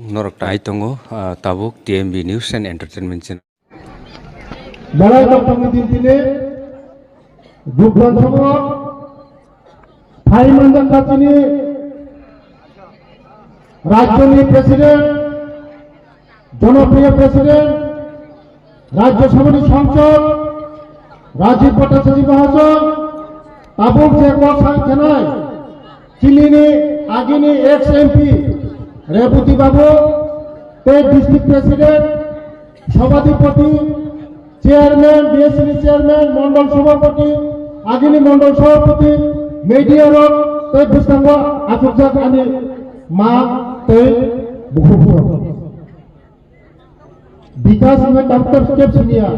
Norok Taitongo, Tabuk, TMB News and Entertainment Channel. Balai Dr. Tine, Dukransomo, Thaimandan Katini, Rajyoni President, জনপ্রিয় president রাজ্য সমিতি সংসদ রাজীব ভট্টাচার্য মহাশয় তাবুক জেকওয়ার থানায় চিলিনি আগিনি এক্স এমপি রেবতী বাবু state district president সভাধিপতি chairman BSc chairman Mondal সভাপতি আগিনি মন্ডল সভাপতি মেডিয়ার তৈ বুঝতাম আসুকজাক আনি মা তৈ বহু विकास में डॉक्टर स्टेप्स लिया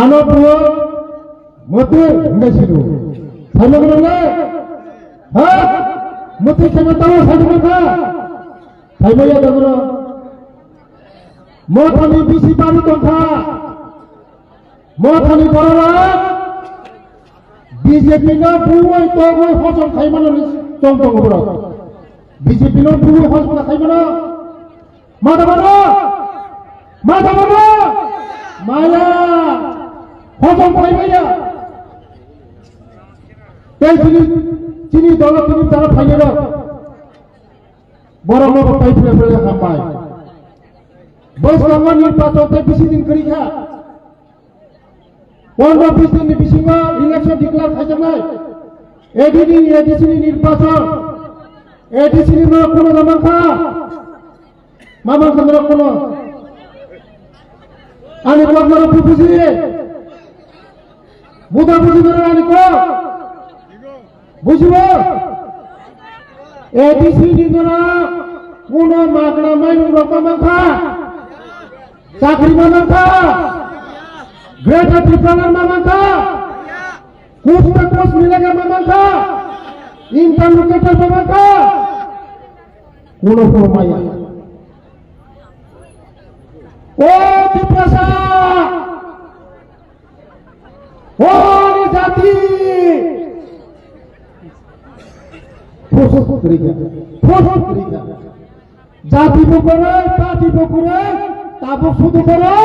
आनो पुओ मोती मेसिरो समग्र ने हां मोती क्षमताओं समग्र थाइमया दगरो मोथानी बिसि पारु तंखा मोथानी बरला बीजेपी न पुओय तगय फसल खाइमानो चंगतंग बरो बीजेपी न पुओय फसल खाइमानो Madhavana, Maya, Hosam Paimaya. Tell Chini Dollar to Tara Payero. Boramo Paipa Hampai. Bosman in part of the visiting Krika. One of this in the Bishinga election declared Hajamai. Editing Edison in Pastor. Edison in Kunamanka. Mama Sandra Kuno Ani Bagmara Pupusi Buddha Pusimara Aniko Bushiva ABC Nidora Uno Magna Mayu Rokamanka Sakri Mamanka Greater Tripana Mamanka Kusma Kos Milaga Mamanka Interlocutor Mamanka Uno Maya Oh, Tiprasa! Oh, Nizati! Foso Krika. Jati Bukore, Tati Bukore, Tabu Sudukore.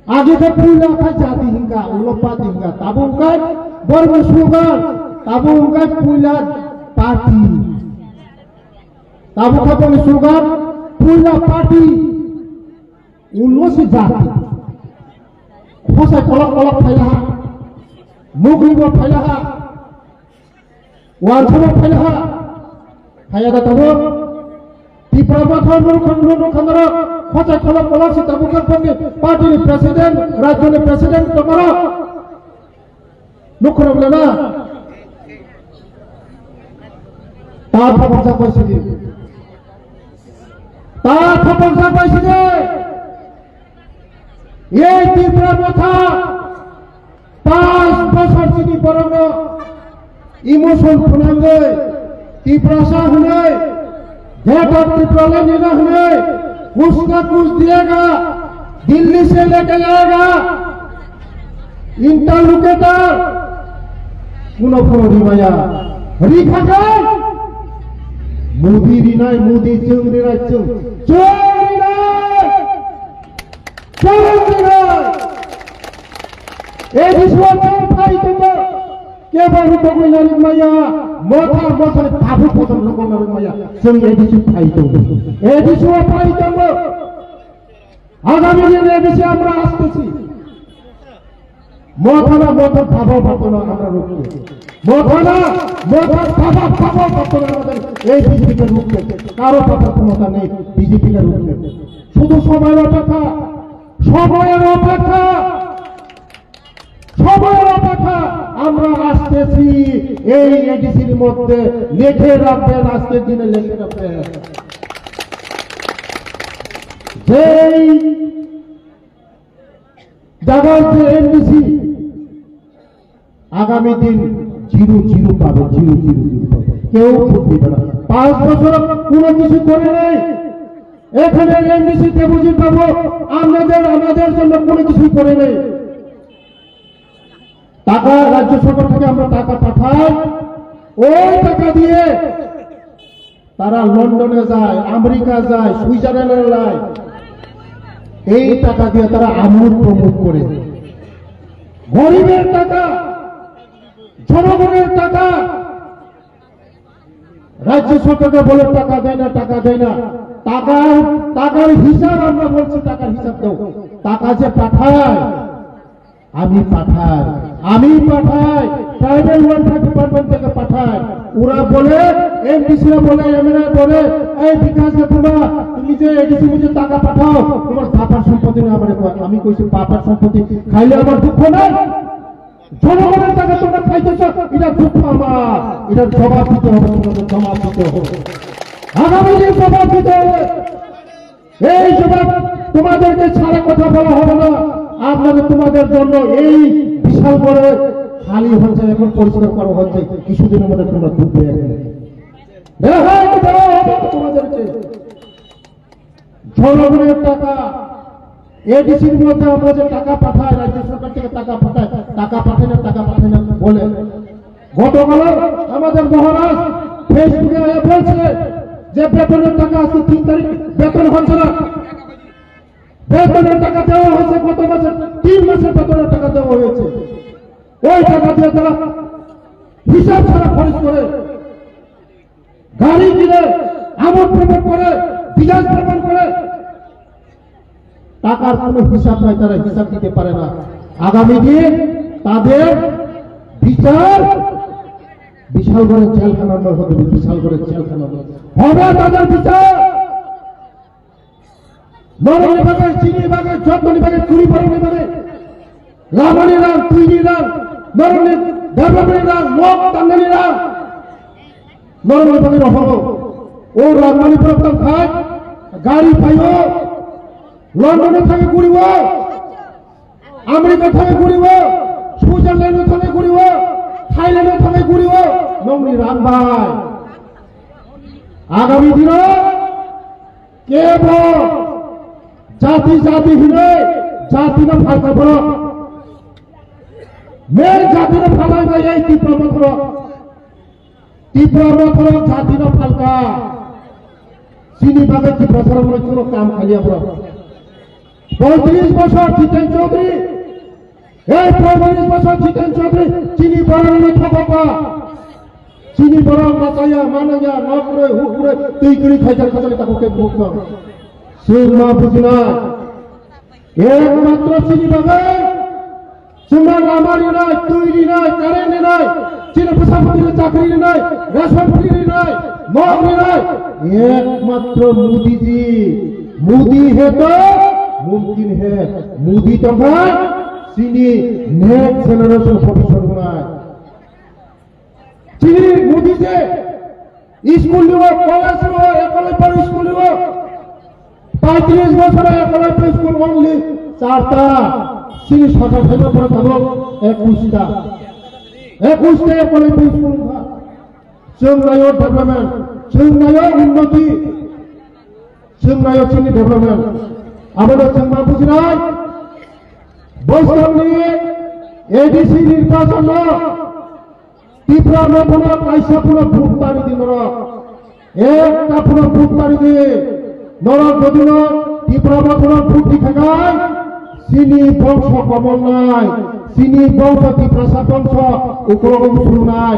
Agi ke pula ka jati hingga, ulopati hingga. Tabu ungkai, borgo sugar. Tabu ungkai pula party. Tabu kapong sugar. Pula party ulos jati khosa kolok phailaha mugribo phailaha warthabo phailaha hayada tabo tipraba thorno khandara khosa kolok sitabu kapne party president rajya president tomara nukhro na ta bhapsa paisidi তার প্রশংসা পাইছে যে এই তীব্র কথা 5 বছর চিনি পরনো emotion ফুনাঙ্গে তীব্রসা হুনে जेठा তীব্রলে নিনা হুনে उसका कुछ दिएगा दिल्ली से लेके जाएगा इंटरलोकेटर कुनो कुनो रिमाया रिखा जाए Mudi rinai, mudi cung rinai, cung rinai. Ini semua tempat itu mbak. Kebaru toko narik maya, motor tabu potong toko narik maya. Cung edisi itu. Edisi semua pai itu mbak. Agam ini edisi amra astesi. Motor tabu potong amra rupi. Motor tabu potong amra এই বিজেপিকে রুখতে কারো কথা ক্ষমতা নেই বিজেপিকে রুখতে শুধু সময়ের অপেক্ষা আমরা আসতেছি এই এডিসির মধ্যে লিখে রাখবেন আজকের দিনে লিখে রাখবেন যেই জায়গার যে এনডিসি আগামী দিন জিরো পাবে জিরো পাবে কেউ ভোট দিবে না 5 বছর কোনো কিছু করে নাই এখানে এনডিসিতে বুঝি পাবো আমাদের জন্য কোনো কিছু করে নাই টাকা রাজ্য সরকার থেকে আমরা টাকা পাঠাই ওই টাকা দিয়ে তারা লন্ডনে যায়, আমেরিকা যায়, সুইজারল্যান্ডে যায়। এই টাকা দিয়ে তারা আমোদ প্রমোদ করে। গরিবের টাকা, জনগণের টাকা, রাজ্য সরকারকে বলে টাকা দেয় না, টাকা দেয় না। টাকার হিসাব আমরা বলছি, টাকার হিসাব দাও। টাকা যে পাঠায়, আমি পাঠাই, ট্রাইবাল ওয়েলফেয়ার ডিপার্টমেন্ট থেকে পাঠাই। ওরা বলে, এমডিসিরা বলে, এমএলএ বলে, এই বিকাশ দেবুরা, তুমি যে এডিসি যে টাকা পাঠাও, তোমার বাবার সম্পত্তি না। আমি কইছি বাবার সম্পত্তি খাইলে আমার দুঃখ নাই। জনগণের টাকা তোমরা খাইতেছ, এটা দুঃখ আমার। এটার জবাব দিতে হবে, তোমাদের জবাব দিতে হবে। আগামী দিন জবাব দিতে হবে। এই জবাব তোমাদেরকে ছাড়া কথা বলা হবে না। আপনাদের তোমাদের জন্য এই বিশাল বড় খালি হচ্ছে, এখন পরিষ্কার করা হচ্ছে। কিছুদিনের মধ্যে তোমরা ডুববে। তোমাদেরকে জনগণের টাকা, এডিসির মধ্যে আমরা যে টাকা পাঠাই, রাজ্য সরকার থেকে টাকা পাঠায়, টাকা পাঠায় না বলে গতকাল আমাদের মহারাজ ফেসবুকে বলছে যে বেতনের টাকা আজকে 3 তারিখ বেতন হচ্ছে না। বেতনের টাকা দেওয়া হয়েছে গত মাসে, 3 মাসের বেতনের টাকা দেওয়া হয়েছে। ওই টাকা দিয়ে তারা হিসাব ছাড়া খরচ করে, গাড়ি কিনে, আমোদ প্রমোদ করে, বিকাশ ভ্রমণ করে। টাকার কোনো হিসাব নাই, তারা হিসাব দিতে পারে না। আগামী দিন তাদের বিচার বিশাল করে জেলখানার হবে, বিশাল করে জেলখানা হবে তাদের বিচার। নরম বিভাগে, চিনি বিভাগে, যত্ন বিভাগে, চুরি পালন বিভাগে, লাভানি রান, তুইনি রান, নরম ডেভেলপমেন্ট রান, মগ টাঙ্গানি রান, নরম বিভাগের অভাব। ও রাজধানী প্রস্তাব খায়, গাড়ি পাইব, লন্ডনে থেকে ঘুরিব, আমেরিকা থেকে ঘুরিব, সুইজারল্যান্ড থেকে ঘুরিব, থাইল্যান্ড থেকে ঘুরিব। নমনি রাম ভাই, আগামী দিন কেবল জাতিহীন জাতির ফালকা পর মেন জাতির ফালাই নাই। এই তীব্র জাতির ফালকা চিনি ভাবে কি প্রসারণ কোনো কাম খালি আমরা 35 বছর জিতেন চৌধুরী, এই 35 বছর জিতেন চৌধুরী চিনি বরং থাকা, চিনি বরং বাঁচাইয়া মানাইয়া না করে হুকুরে তুই করে খাইতে খাইতে তাকে ভোগ সে না বুঝি না। একমাত্র চিনি পাবে, তোমরা লামারি নাই, তৈরি নাই, কারেন্ট নাই, চিনি প্রশাসনের চাকরি নাই, রেশন ফ্রি নাই, মগনি নাই। একমাত্র মোদীজি। মোদী হে তো মুমকিন হে। মোদী তো ভাই চিনি নেক্সট জেনারেশন প্রফেসর বানায়। চিনি মোদী যে স্কুল নিব, কলেজ নিব, একলব্য স্কুল নিব। 35 বছরে একলব্য স্কুল অনলি 4টা। চিনি সরকার থেকে পরে থাকলো 21টা একলব্য স্কুল। চেন্নাইও ডেভেলপমেন্ট, চেন্নাইও উন্নতি, চেন্নাইও চিনি ডেভেলপমেন্ট। আমাদের চেম্বার বুঝি নাই বৈষ্ণব নিয়ে এডিসি নির্বাচন ত্রিপুরা পুরো পয়সা পুরো ভোট তারি দিন একটা পুরো ভোট তারি দিয়ে নরক যদি ত্রিপুরা পুরো ভোট দি থাকায় চিনি বংশ কমল নাই, চিনি বংশ ত্রিপ্রাসা বংশ উপরকম শুরু নাই।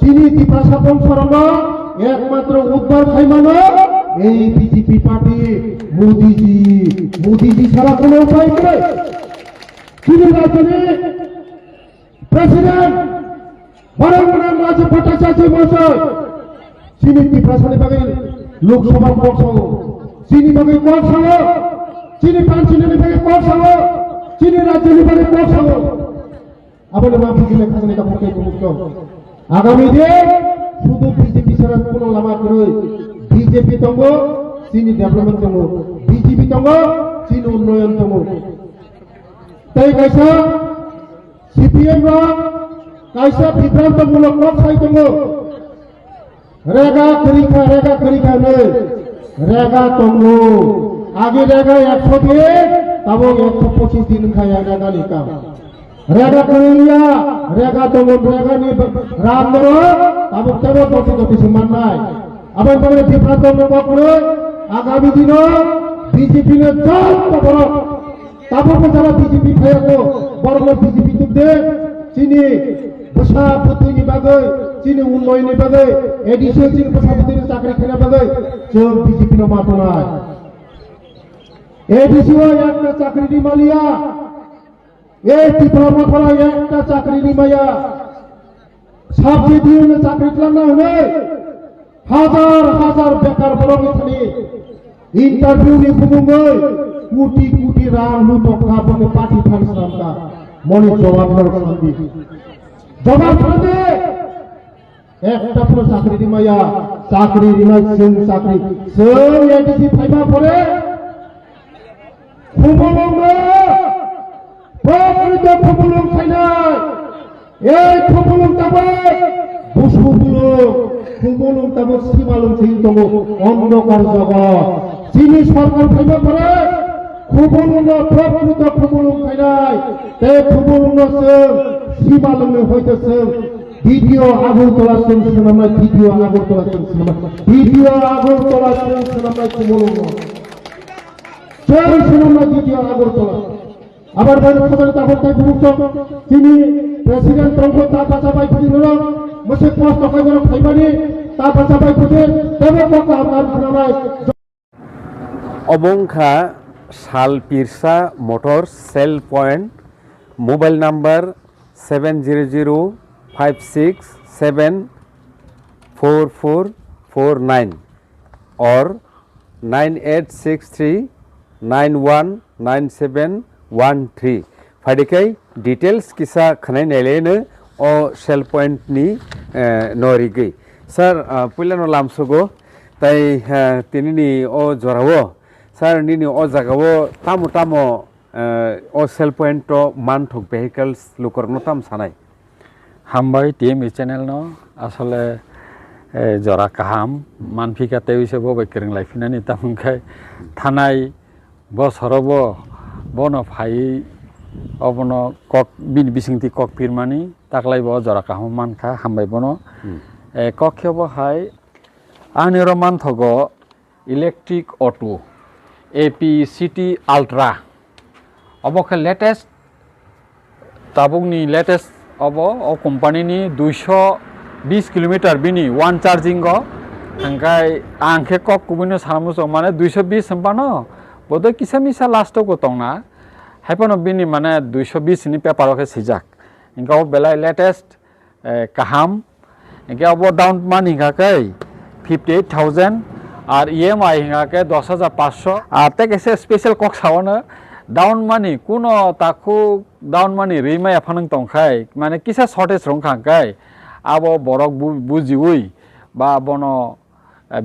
চিনি ত্রিপ্রাসা বংশর একমাত্র উদ্ধার খাইমান এই বিজেপি পার্টি মোদীজি ছাড়া কোন উপায় নেই। চিনি রাজধানী প্রেসিডেন্ট বরঙ্গনাথ রাজ ভট্টাচার্য মহাশয় চিনি ত্রিপ্রাসা বিভাগে লোকসভা পক্ষ, চিনি বিভাগে পক্ষ, চিনি পাঞ্চিনি বিভাগে পক্ষ, চিনি রাজ্য বিভাগে পক্ষ। আমাদের মা বুঝি লেখা এটা পক্ষে মুক্ত। আগামী দিন শুধু বিজেপি ছাড়া কোন লাভা করে বিজেপি তঙ্গ চিনি ডেভেলপমেন্ট তঙ্গ, বিজেপি তঙ্গ চিনি উন্নয়ন তঙ্গ। তাই কাইসা সিপিএম রা কাইসা বিভ্রান্তমূলক ওয়েবসাইট তঙ্গ রেগা করিখা নেই, রেগা তঙ্গ আগে রেগা 100 দিয়ে তবে 125 দিন খায় রেগা লিখা। Rega Kuria, Rega Tomo, Rega ni Ramdoro, tabuk tebo topi semanai. Apa yang boleh dipelajari Bapak? Agami dino, BJP ni jauh terborok. Tabuk pejabat BJP saya ko, baru BJP tu deh, sini besar betul ni bagai, sini unloy ni bagai, edisi sini besar betul ni cakri kena bagai, jauh BJP ni matunai. Edisi yang na cakri di Malia. Diploma kora একটা চাকরি নিমায়া subject দিয়ে চাকরি লাগনা হলে হাজার হাজার বেকার বড় মিথানি interview নি খুবুঙ্গই কোটি কোটি রাং নু টকা বকে পার্টি ফান্ড সামকা মনি জবাব শান্তি জবাব শান্তি একটা পুরো চাকরি নিমায়া চাকরি নিমাই সেন চাকরি সেন এডিসি ফাইবা পরে খুবুঙ্গ প্রকৃত খবলং খাইনাই এই খবলং তাবে বসুগুলো খবলং তাবে সীমালং সেই তব অন্ধকার জগৎ চিনি সরকার খাইবা করে খবলং প্রকৃত খবলং খাইনাই তে খবলং সীমালং হইতেছে video Agartala cinema video Agartala cinema video Agartala cinema খবলং সেই সিনেমা ভিডিও আগরতলা আবার বাইরে সবাই তারপর তাই বুঝছ তিনি প্রেসিডেন্ট তঙ্গ তা বাঁচা বাই খুঁজি নিল মসে কষ্ট খাইব খাইবানি তা বাঁচা বাই খুঁজে দেবে কথা আপনার ভাড়ায় অবংখা শাল পিরসা motor sale point mobile number 7056744449 or 9863919713 फाइदिkai डिटेल्स किसा खनाय नेलेनो ओ सेल पॉइंट नि नरिगै सर पुलानो लामसगो ताई तिनिनि ओ जरावो सर निनि ओ जागावो तामो तामो ओ सेल पॉइंट तो मान ठोक भेहिकल्स लुकरनो ताम सानाय हामबाय टीएमई चैनल न आसले जरा काहाम मानफिका तेविसेबो बेकरिं लाइफिनानि तामखाय थानाय बसरबो बनो फाइ अबनो कक बिन बिसिंति कक फिरमानि ताकलाइबो जरा काहाम मानखा हामबाय बनो कक्षबो हाय आनिरो मानथगो electric auto AP city ultra अबोखे लेटेस्ट ताबुकनि लेटेस्ट अब ओ कंपनी नि 220 किलोमीटर बिनि वन चार्जिंग गो हंगाय आंखे कक कुबिनो सामुसो माने 220 संपानो बोदो किसा मिसा लास्ट को तंगना हाइपनो बिनि माने 220 नि पेपर के सिजाक इनका बेला लेटेस्ट काहाम इनका अब डाउन मानी का 58000 और ईएमआई हिंगा के 10500 आते कैसे स्पेशल कक सावनो डाउन मानी कुनो ताकु डाउन मानी रिमा याफानंग तंखाय माने किसा शॉर्टेज रंखांखाय आबो बरक बुजिउई बा बनो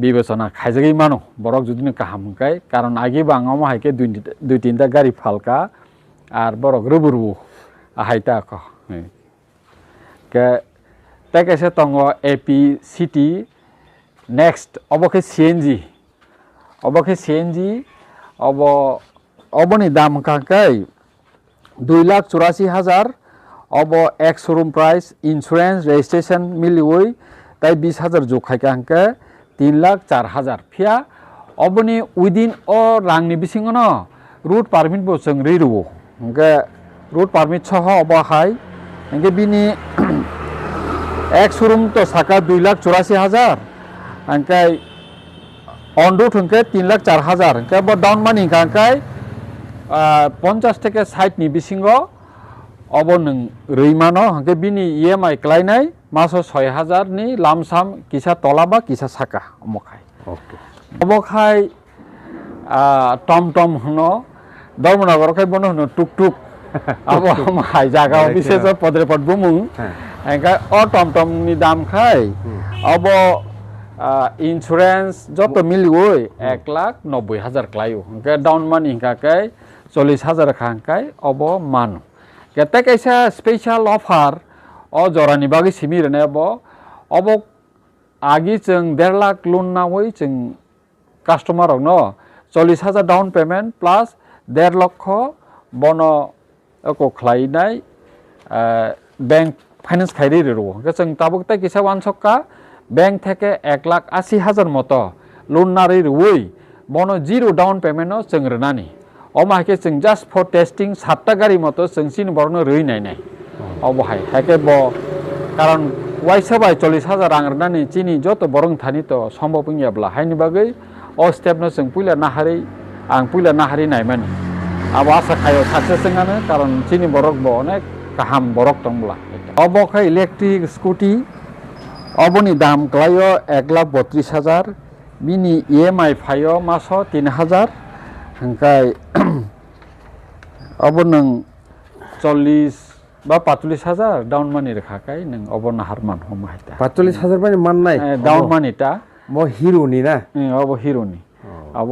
বিবেচনা খাইজাগি मानो बरक जुदिनो काहामखाय कारण आगे बांगाव हाइके दुइ तीनटा गाड़ी फालका और बरक रुबुरु हाइता क के कैसे तंगो एपी सिटी नेक्स्ट अबके सीएनजी अब अबनी दाम कांखाय 2,84,000 अब एक शोरूम प्राइस इंश्योरेंस रजिस्ट्रेशन मिलिवई ताई 20,000 जोखाय कांखे 3,04,000 फिया अबनी उइदिन अ रांनि बिसिङो न रूट पारमिट बो जों रिरुवो ओंके रूट पारमिट सह अबहाय ओंके बिनि एक शोरूम तो साका 2,84,000 ओंके ऑन रूट ओंके 3,04,000 ओंके ब डाउन मानि कांखाय 50 থেকে 60 नि बिसिङो अब नों रैमानो ओंके बिनि ईएमआई क्लाइनाय मासो 6,000 नि लामसाम किसा तलाबा किसा साका अमखाय ओके अबखाय टमटम हनो धर्मनगरखाय बनो हनो टुकटुक अब माय जागा विशेष पद्रेपद बुमुं एंका अ टमटम नि दाम खाय अब इंश्योरेंस जत मिलिवय 1,90,000 क्लायो ओंके डाउन मानि हिंकाखाय 40,000 खांखाय अब मान केते कैसा स्पेशल ऑफर ओ जरानि बागै सिमिरने अब आगे जों 1.5 लाख लोन नावै जों कास्टमार न 40,000 डाउन पेमेंट प्लस 1.5 लाख बनो एको ख्लायनाय ব্যাংক ফাইন্যান্স খাইরে রো जों তাবুকতা কিসা ওয়ান সক্কা ব্যাংক থেকে 1,80,000 মতো লোন নারী রুই বনো জিরো ডাউন পেমেন্টও जों রনানি অমাকে जों জাস্ট ফর টেস্টিং 7টা গাড়ি মতো जों সিন বরনো রই নাই অবহাই হেকে ব কারণ ওয়াইসাবাই 40,000 রাং রনানি চিনি যত বরং থানি তো সম্ভব ইয়াবলা হাইনি বাগৈ অ স্টেপনো जों পুইলা নাহারি आं पुइला नाहारि नायमानि आबो आसा खायो साक्सेसआनो कारण चिनि बरक बो अनेक गाहाम बरक दंब्ला अबखा इलेक्ट्रिक स्कुटी अबनि दाम ग्लायो 1,32,000 बिनि EMI फायो मासो 3,000 हंखाय अब नों 40 बा 45,000 डाउन मानि रेखाखाय नों अब नाहार मान हमहायता 45,000 माने माननाय डाउन मानिता मो हिरोनि ना अब हिरोनि अब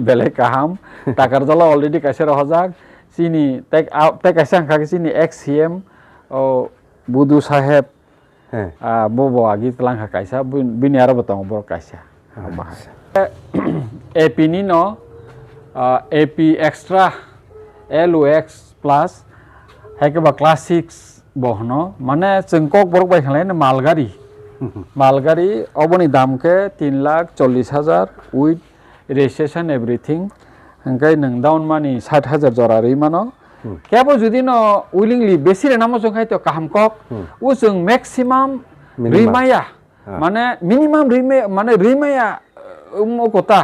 बेलेग काहाम टाकार जला अलरेडी कैसे रहजाक सिनी टेक कैसे आंखा सिनी XCM ओ बुदु साहेब बोबो आगि तलांखा कैसा बिनि आरो बताओ बर कैसा AP नि न AP एक्स्ट्रा LOX प्लस हेकेबा क्लासिक्स बहनो माने जों कक बरक बायखांलायनो मालगारि अबनि दाम के 3,40,000 विथ रेजिस्ट्रेशन एवरीथिंग हंकाय नों डाउन मानि 60,000 जरा रैमानो केबो जुदि न उइलिंगलि बेसि रेनामो जों खायतो काहाम कक उ जों मैक्सिमाम रिमाया माने मिनिमाम रिमे माने रिमाया उमकोता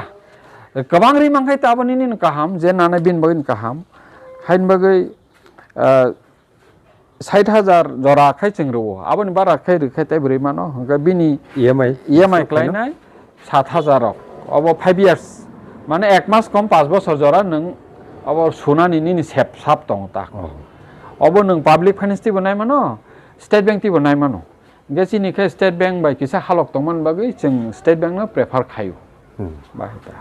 गोबां रिमांखाय ताबनि नि काहाम जे नाने बिन बगिन काहाम हाइन बगै 60,000 जरा खाय जों रौ आबनि बारा खाय रखाय ताय रैमानो हंकाय बिनि EMI क्लायनाय 7,000 अब 5 years माने 1 मास कम 5 बছর जरा नों अब सुनानि नि सेप साप दं ता अब नों पब्लिक फाइनेंस ति बनाय मानो स्टेट बैंक ति बनाय मानो गेसिनि के स्टेट बैंक बाय किसा हालक दंमोन बागै जों स्टेट बैंक न प्रेफार खायो बाहेता